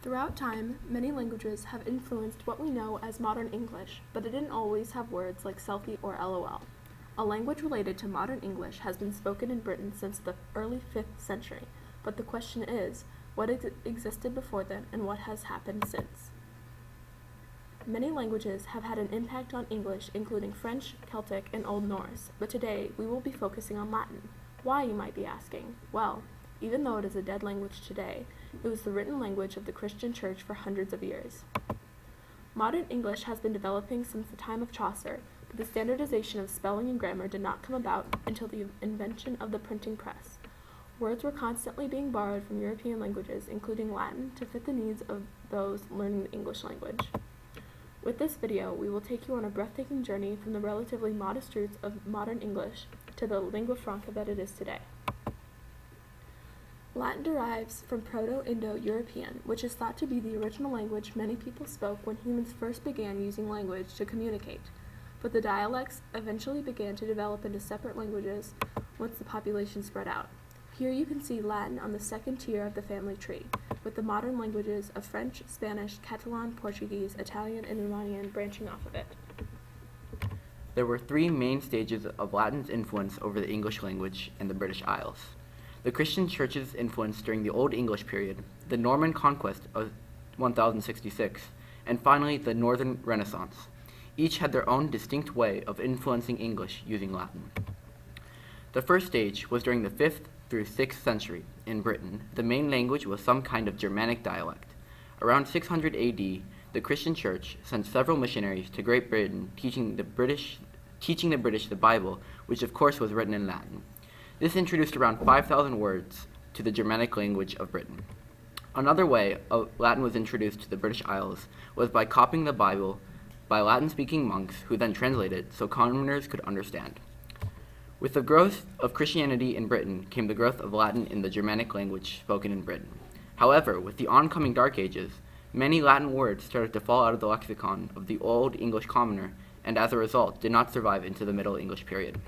Throughout time, many languages have influenced what we know as modern English, but it didn't always have words like selfie or LOL. A language related to modern English has been spoken in Britain since the early 5th century, but the question is, what existed before then and what has happened since? Many languages have had an impact on English, including French, Celtic, and Old Norse, but today we will be focusing on Latin. Why, you might be asking? Well, even though it is a dead language today, it was the written language of the Christian Church for hundreds of years. Modern English has been developing since the time of Chaucer, but the standardization of spelling and grammar did not come about until the invention of the printing press. Words were constantly being borrowed from European languages, including Latin, to fit the needs of those learning the English language. With this video, we will take you on a breathtaking journey from the relatively modest roots of modern English to the lingua franca that it is today. Latin derives from Proto-Indo-European, which is thought to be the original language many people spoke when humans first began using language to communicate, but the dialects eventually began to develop into separate languages once the population spread out. Here you can see Latin on the second tier of the family tree, with the modern languages of French, Spanish, Catalan, Portuguese, Italian, and Romanian branching off of it. There were three main stages of Latin's influence over the English language in the British Isles. The Christian Church's influence during the Old English period, the Norman Conquest of 1066, and finally the Northern Renaissance. Each had their own distinct way of influencing English using Latin. The first stage was during the 5th through 6th century. In Britain, the main language was some kind of Germanic dialect. Around 600 AD, the Christian Church sent several missionaries to Great Britain teaching the British the Bible, which of course was written in Latin. This introduced around 5,000 words to the Germanic language of Britain. Another way Latin was introduced to the British Isles was by copying the Bible by Latin-speaking monks who then translated it so commoners could understand. With the growth of Christianity in Britain came the growth of Latin in the Germanic language spoken in Britain. However, with the oncoming Dark Ages, many Latin words started to fall out of the lexicon of the Old English commoner, and as a result did not survive into the Middle English period.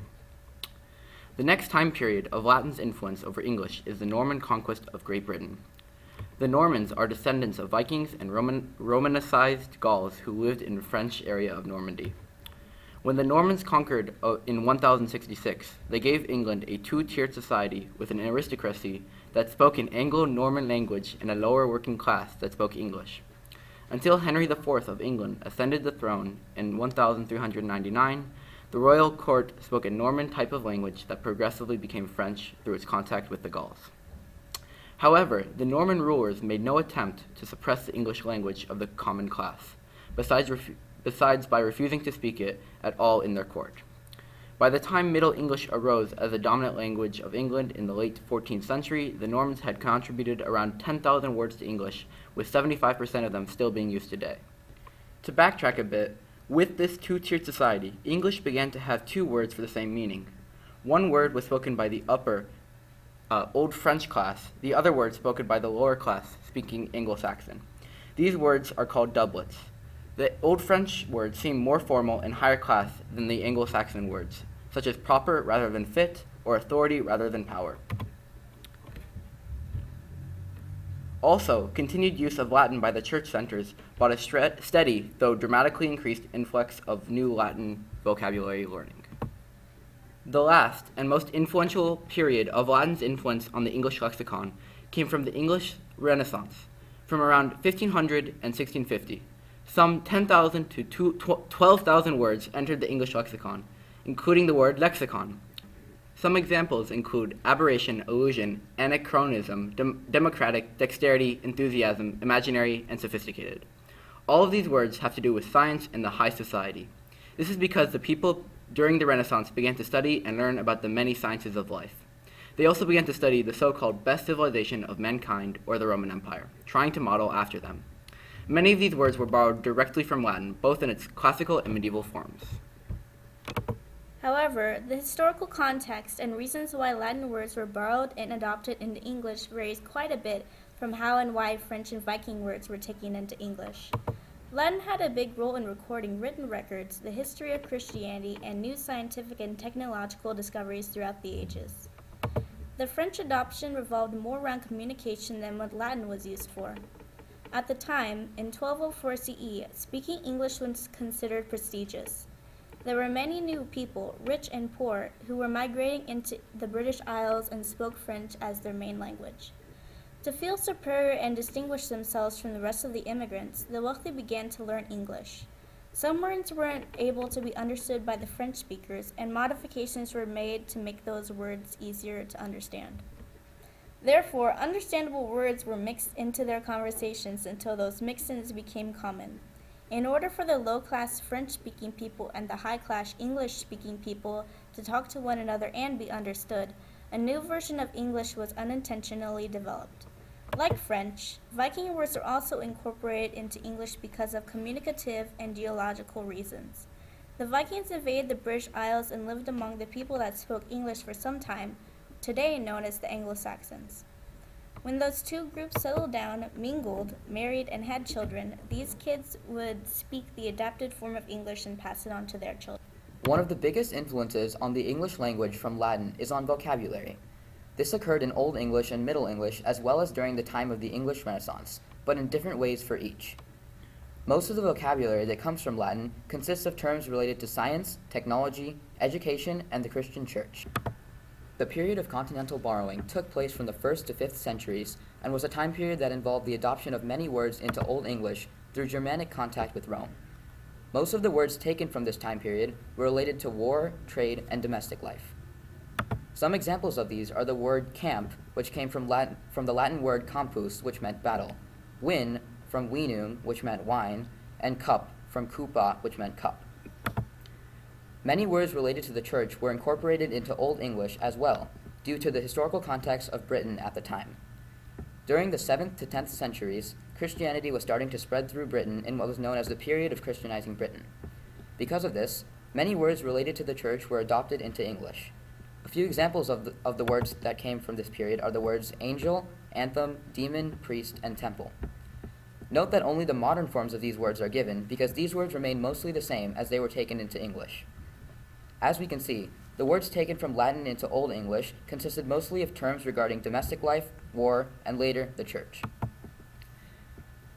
The next time period of Latin's influence over English is the Norman conquest of Great Britain. The Normans are descendants of Vikings and Romanicized Gauls who lived in the French area of Normandy. When the Normans conquered in 1066, they gave England a two-tiered society with an aristocracy that spoke an Anglo-Norman language and a lower working class that spoke English. Until Henry IV of England ascended the throne in 1399, the royal court spoke a Norman type of language that progressively became French through its contact with the Gauls. However, the Norman rulers made no attempt to suppress the English language of the common class, besides by refusing to speak it at all in their court. By the time Middle English arose as a dominant language of England in the late 14th century, the Normans had contributed around 10,000 words to English, with 75% of them still being used today. To backtrack a bit, with this two-tiered society, English began to have two words for the same meaning. One word was spoken by the upper, Old French class, the other word spoken by the lower class, speaking Anglo-Saxon. These words are called doublets. The Old French words seem more formal and higher class than the Anglo-Saxon words, such as proper rather than fit, or authority rather than power. Also, continued use of Latin by the church centers brought a steady, though dramatically increased influx of new Latin vocabulary learning. The last and most influential period of Latin's influence on the English lexicon came from the English Renaissance, from around 1500 and 1650. Some 10,000 to 12,000 words entered the English lexicon, including the word lexicon. Some examples include aberration, illusion, anachronism, democratic, dexterity, enthusiasm, imaginary, and sophisticated. All of these words have to do with science and the high society. This is because the people during the Renaissance began to study and learn about the many sciences of life. They also began to study the so-called best civilization of mankind, or the Roman Empire, trying to model after them. Many of these words were borrowed directly from Latin, both in its classical and medieval forms. However, the historical context and reasons why Latin words were borrowed and adopted into English varies quite a bit from how and why French and Viking words were taken into English. Latin had a big role in recording written records, the history of Christianity, and new scientific and technological discoveries throughout the ages. The French adoption revolved more around communication than what Latin was used for. At the time, in 1204 CE, speaking English was considered prestigious. There were many new people, rich and poor, who were migrating into the British Isles and spoke French as their main language. To feel superior and distinguish themselves from the rest of the immigrants, the wealthy began to learn English. Some words weren't able to be understood by the French speakers, and modifications were made to make those words easier to understand. Therefore, understandable words were mixed into their conversations until those mix-ins became common. In order for the low-class French-speaking people and the high-class English-speaking people to talk to one another and be understood, a new version of English was unintentionally developed. Like French, Viking words are also incorporated into English because of communicative and geological reasons. The Vikings invaded the British Isles and lived among the people that spoke English for some time, today known as the Anglo-Saxons. When those two groups settled down, mingled, married, and had children, these kids would speak the adapted form of English and pass it on to their children. One of the biggest influences on the English language from Latin is on vocabulary. This occurred in Old English and Middle English as well as during the time of the English Renaissance, but in different ways for each. Most of the vocabulary that comes from Latin consists of terms related to science, technology, education, and the Christian Church. The period of continental borrowing took place from the 1st to 5th centuries and was a time period that involved the adoption of many words into Old English through Germanic contact with Rome. Most of the words taken from this time period were related to war, trade, and domestic life. Some examples of these are the word camp, which came from the Latin word campus, which meant battle, win, from winum, which meant wine, and cup, from kupa, which meant cup. Many words related to the church were incorporated into Old English as well, due to the historical context of Britain at the time. During the 7th to 10th centuries, Christianity was starting to spread through Britain in what was known as the period of Christianizing Britain. Because of this, many words related to the church were adopted into English. A few examples of the words that came from this period are the words angel, anthem, demon, priest, and temple. Note that only the modern forms of these words are given because these words remain mostly the same as they were taken into English. As we can see, the words taken from Latin into Old English consisted mostly of terms regarding domestic life, war, and later, the church.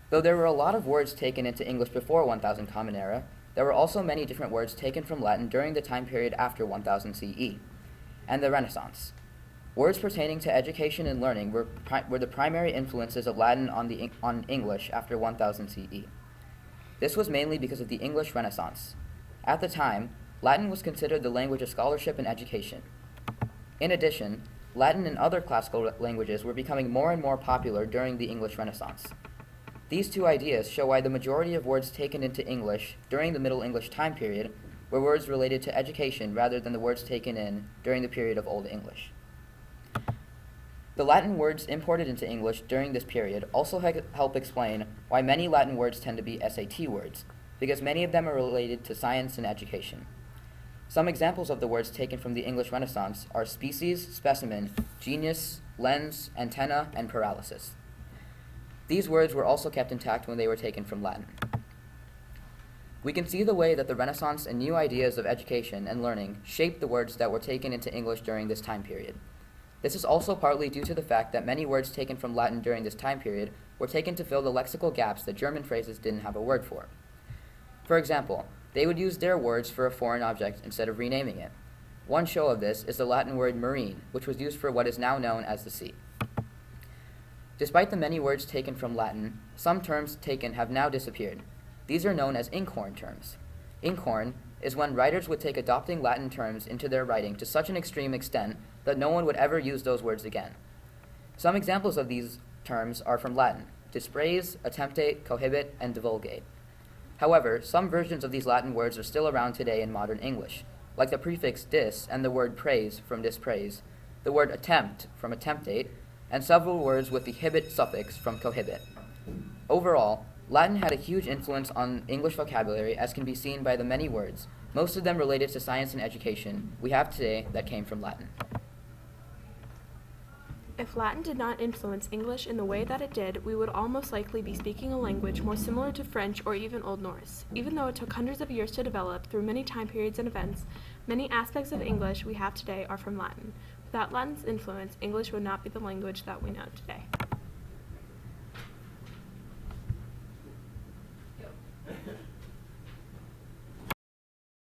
Though there were a lot of words taken into English before 1000 Common Era, there were also many different words taken from Latin during the time period after 1000 CE, and the Renaissance. Words pertaining to education and learning were the primary influences of Latin on English after 1000 CE. This was mainly because of the English Renaissance. At the time, Latin was considered the language of scholarship and education. In addition, Latin and other classical languages were becoming more and more popular during the English Renaissance. These two ideas show why the majority of words taken into English during the Middle English time period were words related to education rather than the words taken in during the period of Old English. The Latin words imported into English during this period also help explain why many Latin words tend to be SAT words, because many of them are related to science and education. Some examples of the words taken from the English Renaissance are species, specimen, genius, lens, antenna, and paralysis. These words were also kept intact when they were taken from Latin. We can see the way that the Renaissance and new ideas of education and learning shaped the words that were taken into English during this time period. This is also partly due to the fact that many words taken from Latin during this time period were taken to fill the lexical gaps that German phrases didn't have a word for. For example, they would use their words for a foreign object instead of renaming it. One show of this is the Latin word marine, which was used for what is now known as the sea. Despite the many words taken from Latin, some terms taken have now disappeared. These are known as inkhorn terms. Inkhorn is when writers would take adopting Latin terms into their writing to such an extreme extent that no one would ever use those words again. Some examples of these terms are from Latin: dispraise, attemptate, cohibit, and divulgate. However, some versions of these Latin words are still around today in modern English, like the prefix dis and the word praise from dispraise, the word attempt from attemptate, and several words with the hibit suffix from cohibit. Overall, Latin had a huge influence on English vocabulary, as can be seen by the many words, most of them related to science and education, we have today that came from Latin. If Latin did not influence English in the way that it did, we would almost likely be speaking a language more similar to French or even Old Norse. Even though it took hundreds of years to develop through many time periods and events, many aspects of English we have today are from Latin. Without Latin's influence, English would not be the language that we know today.